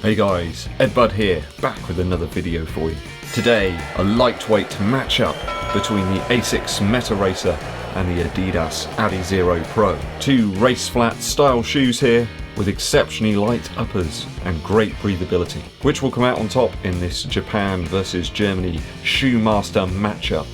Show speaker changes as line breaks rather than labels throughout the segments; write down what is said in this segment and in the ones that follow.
Hey guys, EDDBUD here, back with another video for you. Today, a lightweight matchup between the ASICS Metaracer and the Adidas Adizero Pro. Two race flat style shoes here with exceptionally light uppers and great breathability, which will come out on top in this Japan versus Germany shoe master matchup.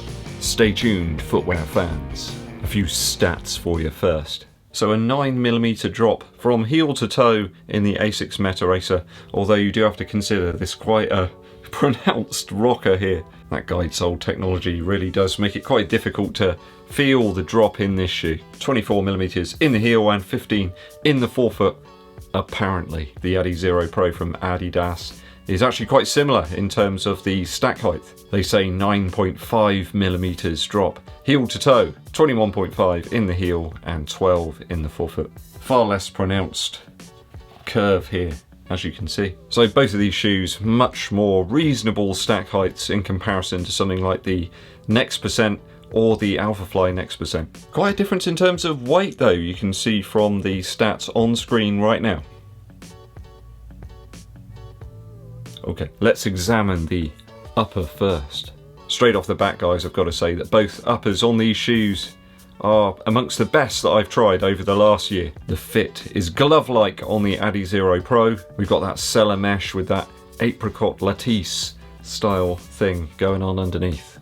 Stay tuned, footwear fans. A few stats for you first. So a 9mm drop from heel to toe in the ASICS Metaracer, although you do have to consider this quite a pronounced rocker here. That guide sole technology really does make it quite difficult to feel the drop in this shoe. 24mm in the heel and 15 in the forefoot. Apparently the Adizero Pro from Adidas is actually quite similar in terms of the stack height. They say 9.5mm drop heel to toe, 21.5 in the heel and 12 in the forefoot. Far less pronounced curve here, as you can see. So both of these shoes much more reasonable stack heights in comparison to something like the Next Percent or the Alphafly Next Percent. Quite a difference in terms of weight though, you can see from the stats on screen right now. Okay, let's examine the upper first. Straight off the bat, guys, I've got to say that both uppers on these shoes are amongst the best that I've tried over the last year. The fit is glove-like on the Adizero Pro. We've got that Cellar mesh with that apricot lattice style thing going on underneath.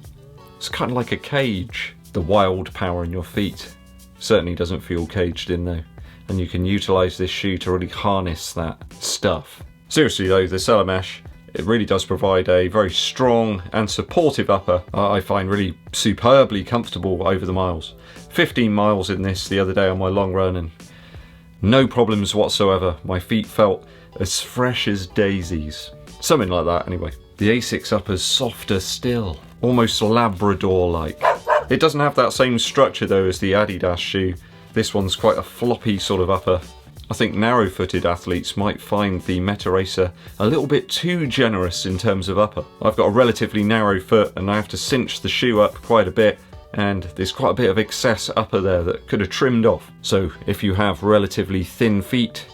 It's kind of like a cage. The wild power in your feet certainly doesn't feel caged in though, and you can utilize this shoe to really harness that stuff. Seriously though, the Cellar mesh, it really does provide a very strong and supportive upper. I find really superbly comfortable over the miles. 15 miles in this the other day on my long run and no problems whatsoever. My feet felt as fresh as daisies. Something like that anyway. The ASICS upper's softer still, almost Labrador-like. It doesn't have that same structure though as the Adidas shoe. This one's quite a floppy sort of upper. I think narrow-footed athletes might find the Metaracer a little bit too generous in terms of upper. I've got a relatively narrow foot and I have to cinch the shoe up quite a bit, and there's quite a bit of excess upper there that could have trimmed off. So if you have relatively thin feet,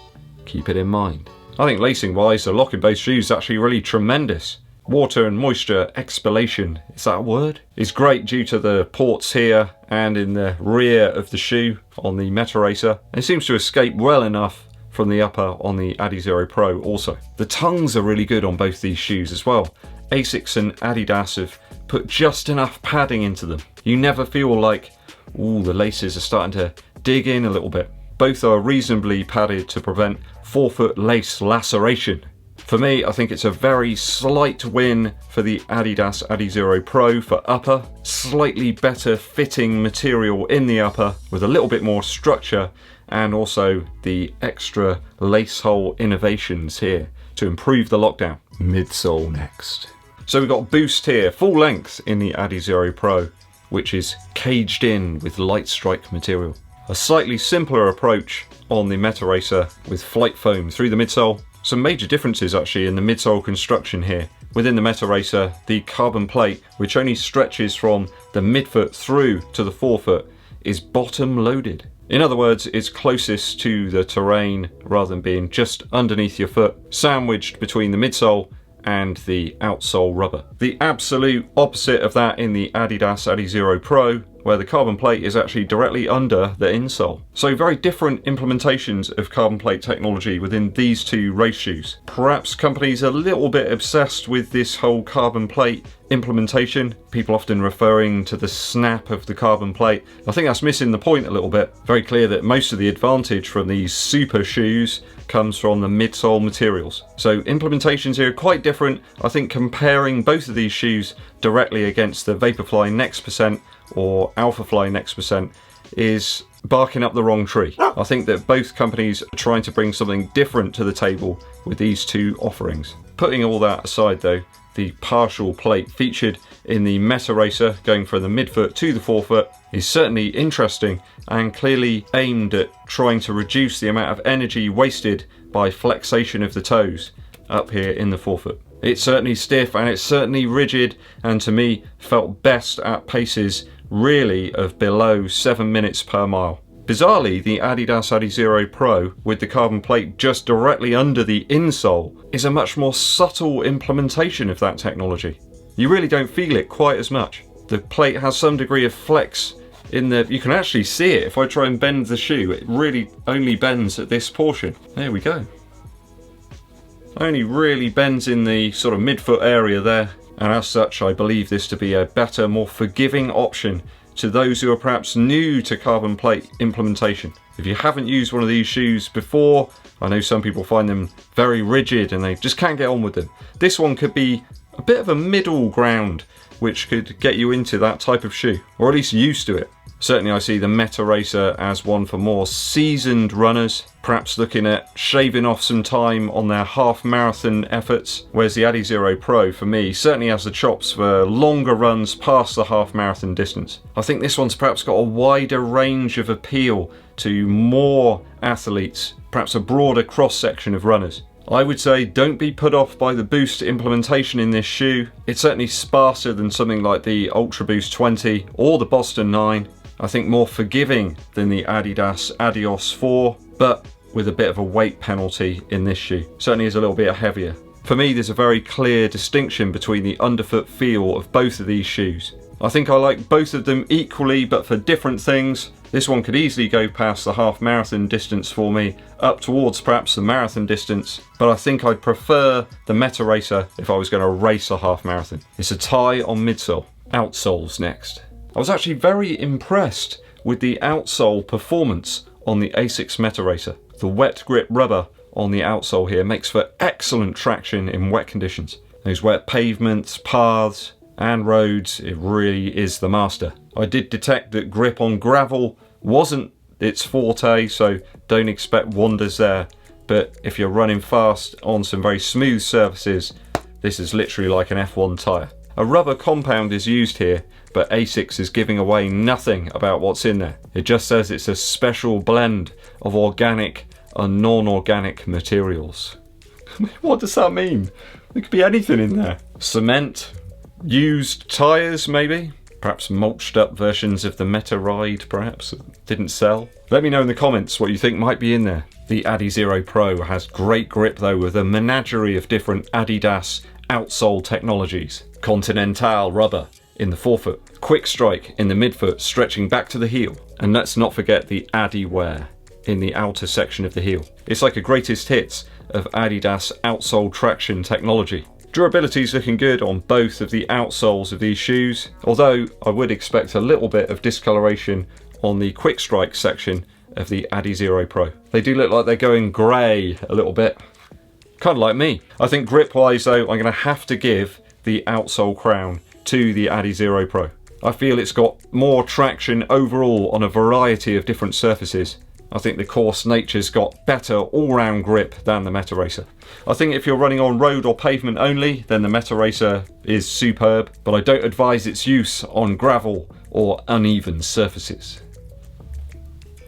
keep it in mind. I think lacing wise, the lock in both shoes is actually really tremendous. Water and moisture expellation, is that a word? Is great due to the ports here and in the rear of the shoe on the Metaracer. It seems to escape well enough from the upper on the Adizero Pro also. The tongues are really good on both these shoes as well. ASICS and Adidas have put just enough padding into them. You never feel like, ooh, the laces are starting to dig in a little bit. Both are reasonably padded to prevent forefoot lace laceration. For me, I think it's a very slight win for the Adidas Adizero Pro for upper. Slightly better fitting material in the upper with a little bit more structure, and also the extra lace hole innovations here to improve the lockdown. Midsole next. So we've got boost here, full length in the Adizero Pro, which is caged in with light strike material. A slightly simpler approach on the Metaracer with flight foam through the midsole. Some major differences actually in the midsole construction here. Within the Metaracer, the carbon plate, which only stretches from the midfoot through to the forefoot, is bottom loaded. In other words, it's closest to the terrain rather than being just underneath your foot, sandwiched between the midsole and the outsole rubber. The absolute opposite of that in the Adidas Adizero Pro, where the carbon plate is actually directly under the insole. So very different implementations of carbon plate technology within these two race shoes. Perhaps companies are a little bit obsessed with this whole carbon plate implementation, people often referring to the snap of the carbon plate. I think that's missing the point a little bit. Very clear that most of the advantage from these super shoes comes from the midsole materials. So implementations here are quite different. I think comparing both of these shoes directly against the Vaporfly Next Percent or Alphafly Next Percent is barking up the wrong tree. I think that both companies are trying to bring something different to the table with these two offerings. Putting all that aside though, the partial plate featured in the Metaracer going from the midfoot to the forefoot is certainly interesting and clearly aimed at trying to reduce the amount of energy wasted by flexation of the toes up here in the forefoot. It's certainly stiff and it's certainly rigid, and to me felt best at paces really of below 7 minutes per mile. Bizarrely, the Adidas Adizero Pro with the carbon plate just directly under the insole is a much more subtle implementation of that technology. You really don't feel it quite as much. The plate has some degree of flex in the, you can actually see it. If I try and bend the shoe, it really only bends at this portion. There we go. Only really bends in the sort of midfoot area there. And as such, I believe this to be a better, more forgiving option to those who are perhaps new to carbon plate implementation. If you haven't used one of these shoes before, I know some people find them very rigid and they just can't get on with them. This one could be a bit of a middle ground which could get you into that type of shoe, or at least used to it. Certainly I see the Metaracer as one for more seasoned runners, perhaps looking at shaving off some time on their half marathon efforts, whereas the Adizero Pro for me certainly has the chops for longer runs past the half marathon distance. I think this one's perhaps got a wider range of appeal to more athletes, perhaps a broader cross section of runners. I would say don't be put off by the boost implementation in this shoe. It's certainly sparser than something like the Ultra Boost 20 or the Boston 9. I think more forgiving than the Adidas Adios 4, but with a bit of a weight penalty in this shoe. Certainly is a little bit heavier. For me, there's a very clear distinction between the underfoot feel of both of these shoes. I think I like both of them equally, but for different things. This one could easily go past the half marathon distance for me, up towards perhaps the marathon distance, but I think I'd prefer the Metaracer if I was going to race a half marathon. It's a tie on midsole. Outsoles next. I was actually very impressed with the outsole performance on the ASICS Metaracer. The wet grip rubber on the outsole here makes for excellent traction in wet conditions. Those wet pavements, paths and roads, it really is the master. I did detect that grip on gravel wasn't its forte, so don't expect wonders there, but if you're running fast on some very smooth surfaces, this is literally like an F1 tyre. A rubber compound is used here, but ASICS is giving away nothing about what's in there. It just says it's a special blend of organic and non-organic materials. What does that mean? There could be anything in there. Cement, used tyres maybe? Perhaps mulched up versions of the Meta Ride perhaps, that didn't sell. Let me know in the comments what you think might be in there. The Adizero Pro has great grip though, with a menagerie of different Adidas outsole technologies. Continental rubber in the forefoot, quick strike in the midfoot stretching back to the heel, and let's not forget the Adi wear in the outer section of the heel. It's like a greatest hits of Adidas outsole traction technology. Durability is looking good on both of the outsoles of these shoes, although I would expect a little bit of discoloration on the quick strike section of the Adizero Pro. They do look like they're going grey a little bit, kind of like me. I think grip wise though, I'm going to have to give the outsole crown to the Adizero Pro. I feel it's got more traction overall on a variety of different surfaces. I think the coarse nature's got better all-round grip than the Metaracer. I think if you're running on road or pavement only, then the Metaracer is superb, but I don't advise its use on gravel or uneven surfaces.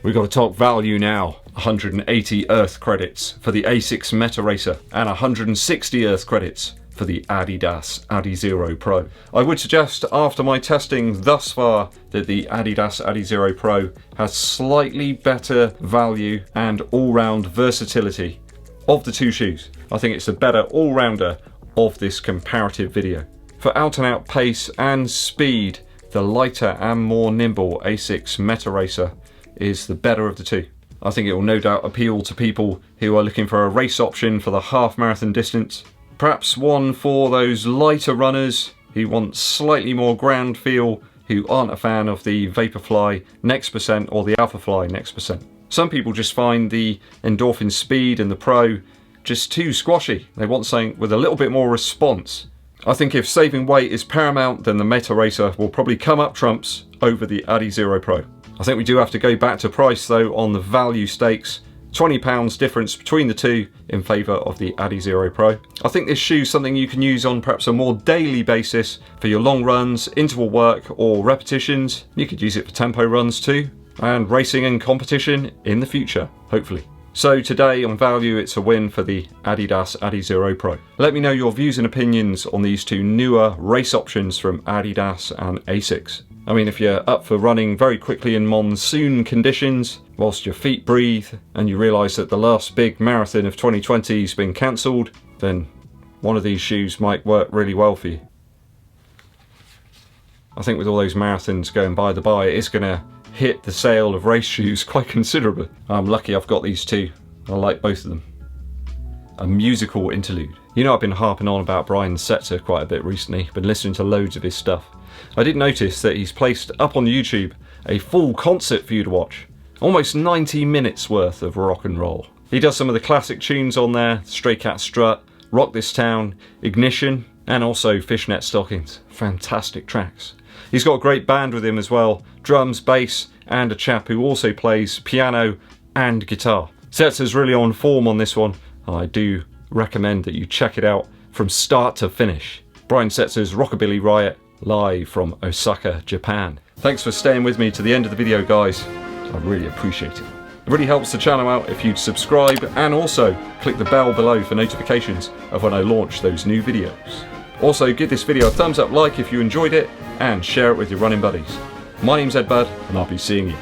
We've got to talk value now. 180 Earth credits for the ASICS Metaracer and 160 Earth credits for the Adidas Adizero Pro. I would suggest after my testing thus far that the Adidas Adizero Pro has slightly better value and all-round versatility of the two shoes. I think it's a better all-rounder of this comparative video. For out-and-out pace and speed, the lighter and more nimble ASICS Metaracer is the better of the two. I think it will no doubt appeal to people who are looking for a race option for the half marathon distance. Perhaps one for those lighter runners who want slightly more ground feel, who aren't a fan of the Vaporfly Next Percent or the Alphafly Next Percent. Some people just find the Endorphin Speed and the Pro just too squashy. They want something with a little bit more response. I think if saving weight is paramount, then the Metaracer will probably come up trumps over the Adizero Pro. I think we do have to go back to price though on the value stakes. £20 difference between the two in favour of the Adizero Pro. I think this shoe's something you can use on perhaps a more daily basis for your long runs, interval work or repetitions. You could use it for tempo runs too, and racing and competition in the future, hopefully. So today on value it's a win for the Adidas Adizero Pro. Let me know your views and opinions on these two newer race options from Adidas and ASICS. I mean, if you're up for running very quickly in monsoon conditions, whilst your feet breathe, and you realise that the last big marathon of 2020 has been cancelled, then one of these shoes might work really well for you. I think with all those marathons going by the by, it is going to hit the sale of race shoes quite considerably. I'm lucky I've got these two. I like both of them. A musical interlude. You know, I've been harping on about Brian Setzer quite a bit recently, been listening to loads of his stuff. I did notice that he's placed up on YouTube a full concert for you to watch. Almost 90 minutes worth of rock and roll. He does some of the classic tunes on there, Stray Cat Strut, Rock This Town, Ignition, and also Fishnet Stockings. Fantastic tracks. He's got a great band with him as well, drums, bass, and a chap who also plays piano and guitar. Setzer's really on form on this one. I do recommend that you check it out from start to finish. Brian Setzer's Rockabilly Riot, live from Osaka, Japan. Thanks for staying with me to the end of the video, guys. I really appreciate it. It really helps the channel out if you'd subscribe and also click the bell below for notifications of when I launch those new videos. Also, give this video a thumbs up like if you enjoyed it and share it with your running buddies. My name's Ed Bud and I'll be seeing you